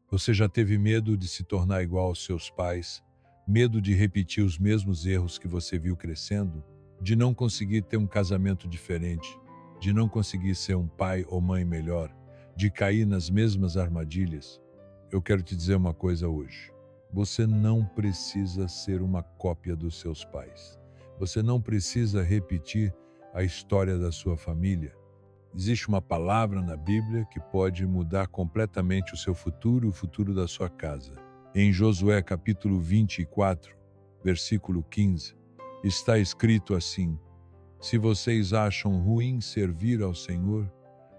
Você já teve medo de se tornar igual aos seus pais? Medo de repetir os mesmos erros que você viu crescendo? De não conseguir ter um casamento diferente? De não conseguir ser um pai ou mãe melhor? De cair nas mesmas armadilhas? Eu quero te dizer uma coisa hoje. Você não precisa ser uma cópia dos seus pais. Você não precisa repetir a história da sua família. Existe uma palavra na Bíblia que pode mudar completamente o seu futuro e o futuro da sua casa. Em Josué capítulo 24, versículo 15, está escrito assim: Se vocês acham ruim servir ao Senhor,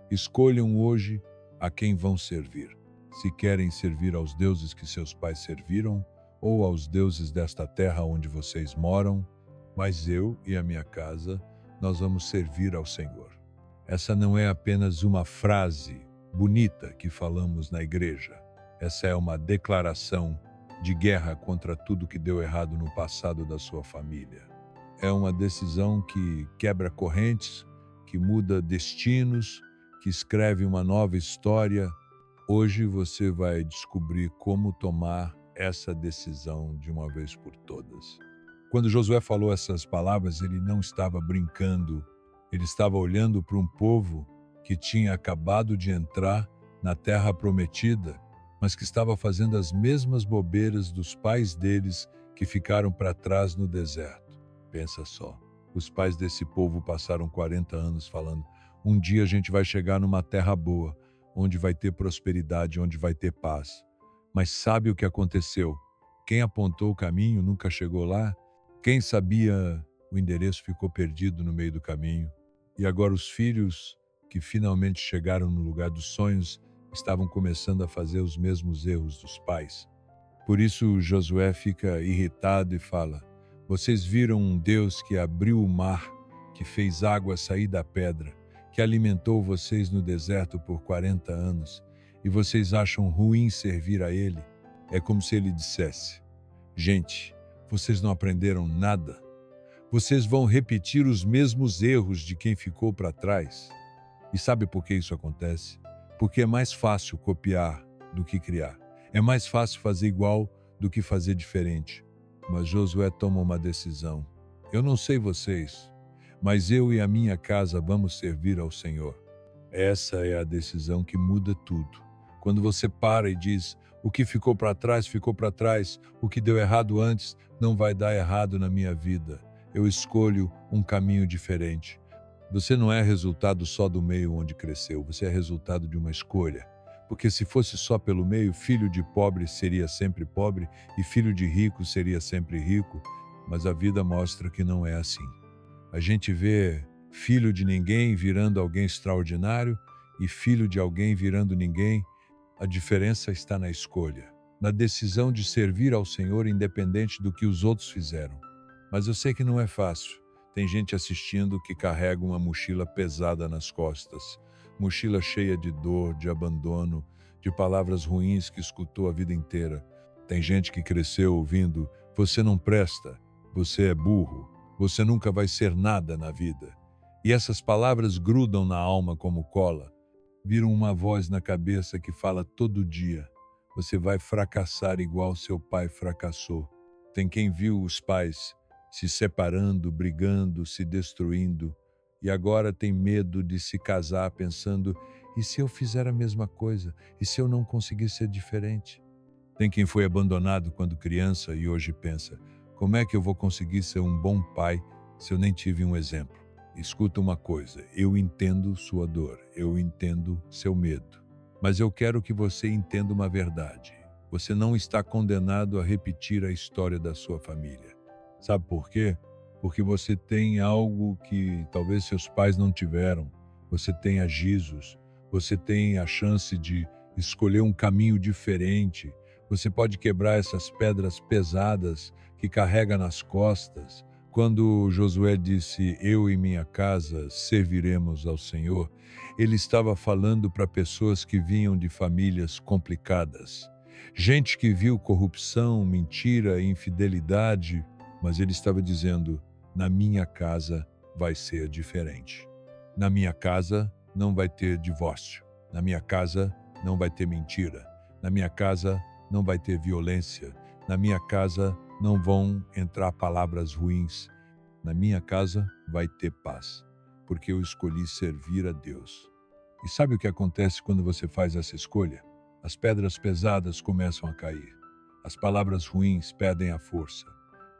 escolham hoje a quem vão servir. Se querem servir aos deuses que seus pais serviram, ou aos deuses desta terra onde vocês moram, mas eu e a minha casa, nós vamos servir ao Senhor. Essa não é apenas uma frase bonita que falamos na igreja. Essa é uma declaração de guerra contra tudo que deu errado no passado da sua família. É uma decisão que quebra correntes, que muda destinos, que escreve uma nova história. Hoje você vai descobrir como tomar essa decisão de uma vez por todas. Quando Josué falou essas palavras, ele não estava brincando. Ele estava olhando para um povo que tinha acabado de entrar na terra prometida, mas que estava fazendo as mesmas bobeiras dos pais deles que ficaram para trás no deserto. Pensa só, os pais desse povo passaram 40 anos falando: um dia a gente vai chegar numa terra boa, onde vai ter prosperidade, onde vai ter paz. Mas sabe o que aconteceu? Quem apontou o caminho nunca chegou lá. Quem sabia o endereço ficou perdido no meio do caminho. E agora os filhos que finalmente chegaram no lugar dos sonhos estavam começando a fazer os mesmos erros dos pais. Por isso Josué fica irritado e fala: vocês viram um Deus que abriu o mar, que fez água sair da pedra, que alimentou vocês no deserto por 40 anos, e vocês acham ruim servir a Ele? É como se Ele dissesse: gente, vocês não aprenderam nada? Vocês vão repetir os mesmos erros de quem ficou para trás. E sabe por que isso acontece? Porque é mais fácil copiar do que criar. É mais fácil fazer igual do que fazer diferente. Mas Josué toma uma decisão. Eu não sei vocês, mas eu e a minha casa vamos servir ao Senhor. Essa é a decisão que muda tudo. Quando você para e diz: o que ficou para trás, ficou para trás. O que deu errado antes não vai dar errado na minha vida. Eu escolho um caminho diferente. Você não é resultado só do meio onde cresceu, você é resultado de uma escolha. Porque se fosse só pelo meio, filho de pobre seria sempre pobre e filho de rico seria sempre rico, mas a vida mostra que não é assim. A gente vê filho de ninguém virando alguém extraordinário e filho de alguém virando ninguém. A diferença está na escolha, na decisão de servir ao Senhor independente do que os outros fizeram. Mas eu sei que não é fácil. Tem gente assistindo que carrega uma mochila pesada nas costas, mochila cheia de dor, de abandono, de palavras ruins que escutou a vida inteira. Tem gente que cresceu ouvindo: você não presta, você é burro, você nunca vai ser nada na vida. E essas palavras grudam na alma como cola, viram uma voz na cabeça que fala todo dia: você vai fracassar igual seu pai fracassou. Tem quem viu os pais se separando, brigando, se destruindo, e agora tem medo de se casar pensando: e se eu fizer a mesma coisa? E se eu não conseguir ser diferente? Tem quem foi abandonado quando criança e hoje pensa: como é que eu vou conseguir ser um bom pai se eu nem tive um exemplo? Escuta uma coisa, eu entendo sua dor, eu entendo seu medo, mas eu quero que você entenda uma verdade. Você não está condenado a repetir a história da sua família. Sabe por quê? Porque você tem algo que talvez seus pais não tiveram. Você tem a Jesus, você tem a chance de escolher um caminho diferente. Você pode quebrar essas pedras pesadas que carrega nas costas. Quando Josué disse: eu e minha casa serviremos ao Senhor, ele estava falando para pessoas que vinham de famílias complicadas. Gente que viu corrupção, mentira, infidelidade, mas ele estava dizendo: na minha casa vai ser diferente. Na minha casa não vai ter divórcio. Na minha casa não vai ter mentira. Na minha casa não vai ter violência. Na minha casa não vão entrar palavras ruins. Na minha casa vai ter paz, porque eu escolhi servir a Deus. E sabe o que acontece quando você faz essa escolha? As pedras pesadas começam a cair. As palavras ruins perdem a força.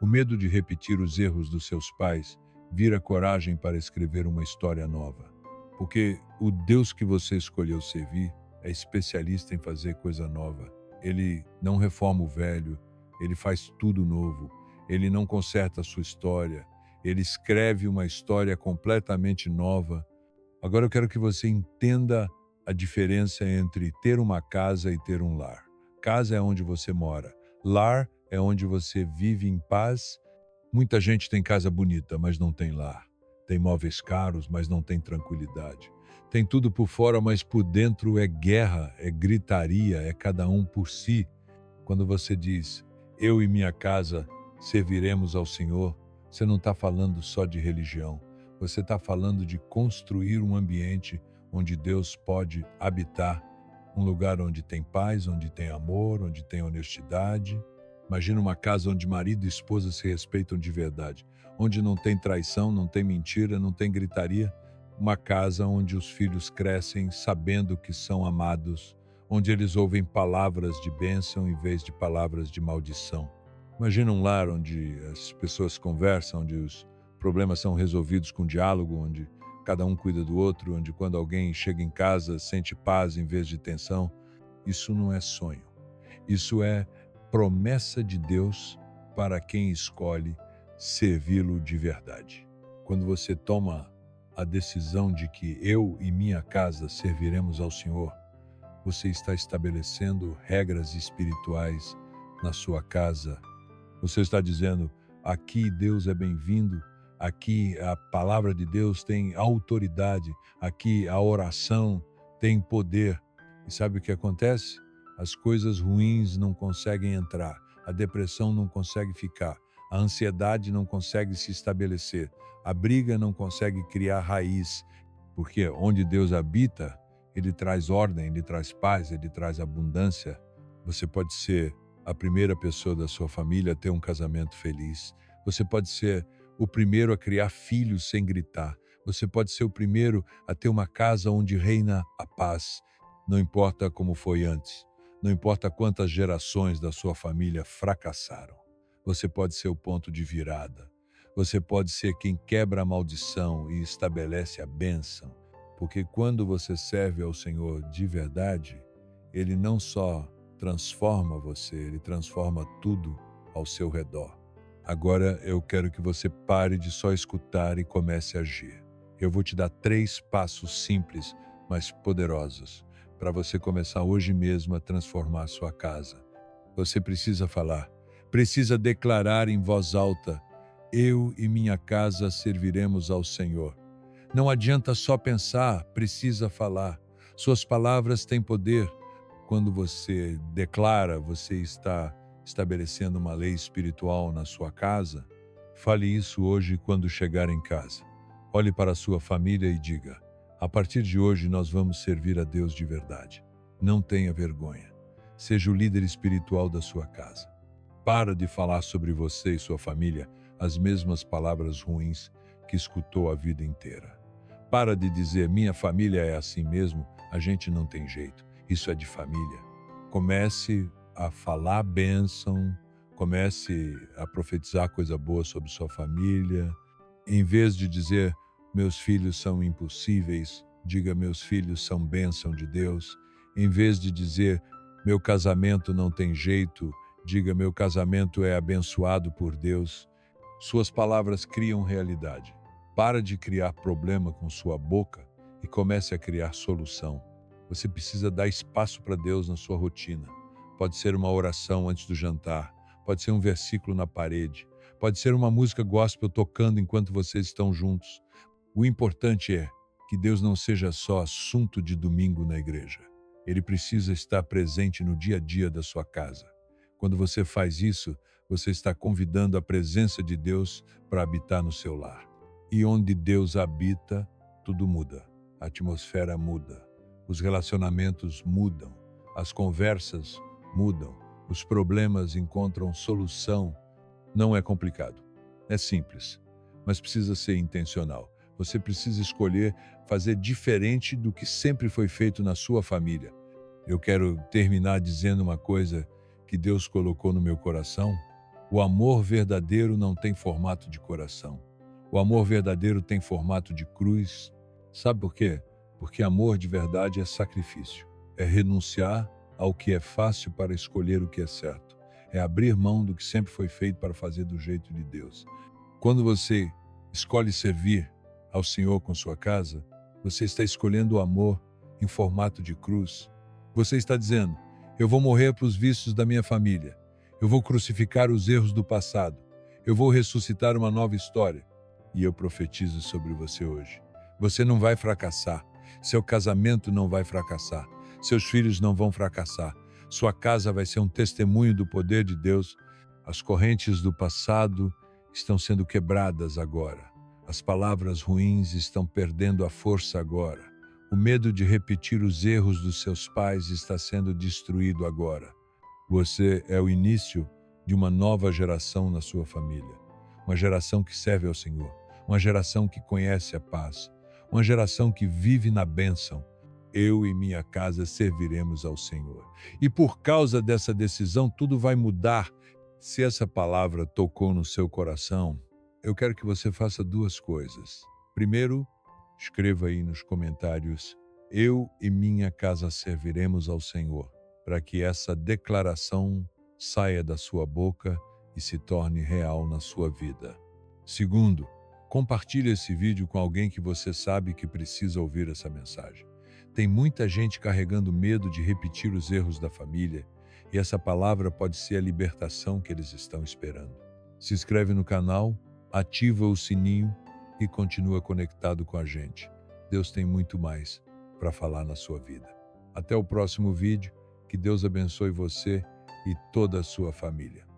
O medo de repetir os erros dos seus pais vira coragem para escrever uma história nova. Porque o Deus que você escolheu servir é especialista em fazer coisa nova. Ele não reforma o velho, ele faz tudo novo. Ele não conserta a sua história, ele escreve uma história completamente nova. Agora eu quero que você entenda a diferença entre ter uma casa e ter um lar. Casa é onde você mora. Lar é onde você vive em paz. Muita gente tem casa bonita, mas não tem lar. Tem móveis caros, mas não tem tranquilidade. Tem tudo por fora, mas por dentro é guerra, é gritaria, é cada um por si. Quando você diz, eu e minha casa serviremos ao Senhor, você não está falando só de religião. Você está falando de construir um ambiente onde Deus pode habitar, um lugar onde tem paz, onde tem amor, onde tem honestidade. Imagina uma casa onde marido e esposa se respeitam de verdade, onde não tem traição, não tem mentira, não tem gritaria. Uma casa onde os filhos crescem sabendo que são amados, onde eles ouvem palavras de bênção em vez de palavras de maldição. Imagina um lar onde as pessoas conversam, onde os problemas são resolvidos com diálogo, onde cada um cuida do outro, onde quando alguém chega em casa sente paz em vez de tensão. Isso não é sonho. Isso é promessa de Deus para quem escolhe servi-lo de verdade. Quando você toma a decisão de que eu e minha casa serviremos ao Senhor, você está estabelecendo regras espirituais na sua casa. Você está dizendo, aqui Deus é bem-vindo, aqui a palavra de Deus tem autoridade, aqui a oração tem poder. E sabe o que acontece? As coisas ruins não conseguem entrar, a depressão não consegue ficar, a ansiedade não consegue se estabelecer, a briga não consegue criar raiz, porque onde Deus habita, ele traz ordem, ele traz paz, ele traz abundância. Você pode ser a primeira pessoa da sua família a ter um casamento feliz. Você pode ser o primeiro a criar filhos sem gritar. Você pode ser o primeiro a ter uma casa onde reina a paz. Não importa como foi antes. Não importa quantas gerações da sua família fracassaram. Você pode ser o ponto de virada. Você pode ser quem quebra a maldição e estabelece a bênção. Porque quando você serve ao Senhor de verdade, Ele não só transforma você, Ele transforma tudo ao seu redor. Agora eu quero que você pare de só escutar e comece a agir. Eu vou te dar 3 passos simples, mas poderosos, para você começar hoje mesmo a transformar a sua casa. Você precisa falar, precisa declarar em voz alta, eu e minha casa serviremos ao Senhor. Não adianta só pensar, precisa falar. Suas palavras têm poder. Quando você declara, você está estabelecendo uma lei espiritual na sua casa. Fale isso hoje quando chegar em casa. Olhe para a sua família e diga, a partir de hoje nós vamos servir a Deus de verdade. Não tenha vergonha. Seja o líder espiritual da sua casa. Para de falar sobre você e sua família as mesmas palavras ruins que escutou a vida inteira. Para de dizer, minha família é assim mesmo, a gente não tem jeito, isso é de família. Comece a falar bênção, comece a profetizar coisa boa sobre sua família. Em vez de dizer, meus filhos são impossíveis, diga, meus filhos são bênção de Deus. Em vez de dizer, meu casamento não tem jeito, diga, meu casamento é abençoado por Deus. Suas palavras criam realidade. Para de criar problema com sua boca e comece a criar solução. Você precisa dar espaço para Deus na sua rotina. Pode ser uma oração antes do jantar, pode ser um versículo na parede, pode ser uma música gospel tocando enquanto vocês estão juntos. O importante é que Deus não seja só assunto de domingo na igreja. Ele precisa estar presente no dia a dia da sua casa. Quando você faz isso, você está convidando a presença de Deus para habitar no seu lar. E onde Deus habita, tudo muda. A atmosfera muda. Os relacionamentos mudam. as conversas mudam, os problemas encontram solução. Não é complicado, é simples, mas precisa ser intencional. Você precisa escolher fazer diferente do que sempre foi feito na sua família. Eu quero terminar dizendo uma coisa que Deus colocou no meu coração. O amor verdadeiro não tem formato de coração. O amor verdadeiro tem formato de cruz. Sabe por quê? Porque amor de verdade é sacrifício. É renunciar ao que é fácil para escolher o que é certo. É abrir mão do que sempre foi feito para fazer do jeito de Deus. Quando você escolhe servir ao Senhor com sua casa, você está escolhendo o amor em formato de cruz. Você está dizendo: eu vou morrer para os vícios da minha família. Eu vou crucificar os erros do passado. Eu vou ressuscitar uma nova história. E eu profetizo sobre você hoje. Você não vai fracassar. Seu casamento não vai fracassar. Seus filhos não vão fracassar. Sua casa vai ser um testemunho do poder de Deus. As correntes do passado estão sendo quebradas agora. As palavras ruins estão perdendo a força agora. O medo de repetir os erros dos seus pais está sendo destruído agora. Você é o início de uma nova geração na sua família. Uma geração que serve ao Senhor. Uma geração que conhece a paz. Uma geração que vive na bênção. Eu e minha casa serviremos ao Senhor. E por causa dessa decisão, tudo vai mudar. Se essa palavra tocou no seu coração, eu quero que você faça duas coisas. Primeiro, escreva aí nos comentários: eu e minha casa serviremos ao Senhor, para que essa declaração saia da sua boca e se torne real na sua vida. Segundo, compartilhe esse vídeo com alguém que você sabe que precisa ouvir essa mensagem. Tem muita gente carregando medo de repetir os erros da família, e essa palavra pode ser a libertação que eles estão esperando. Se inscreve no canal, ativa o sininho e continua conectado com a gente. Deus tem muito mais para falar na sua vida. Até o próximo vídeo. Que Deus abençoe você e toda a sua família.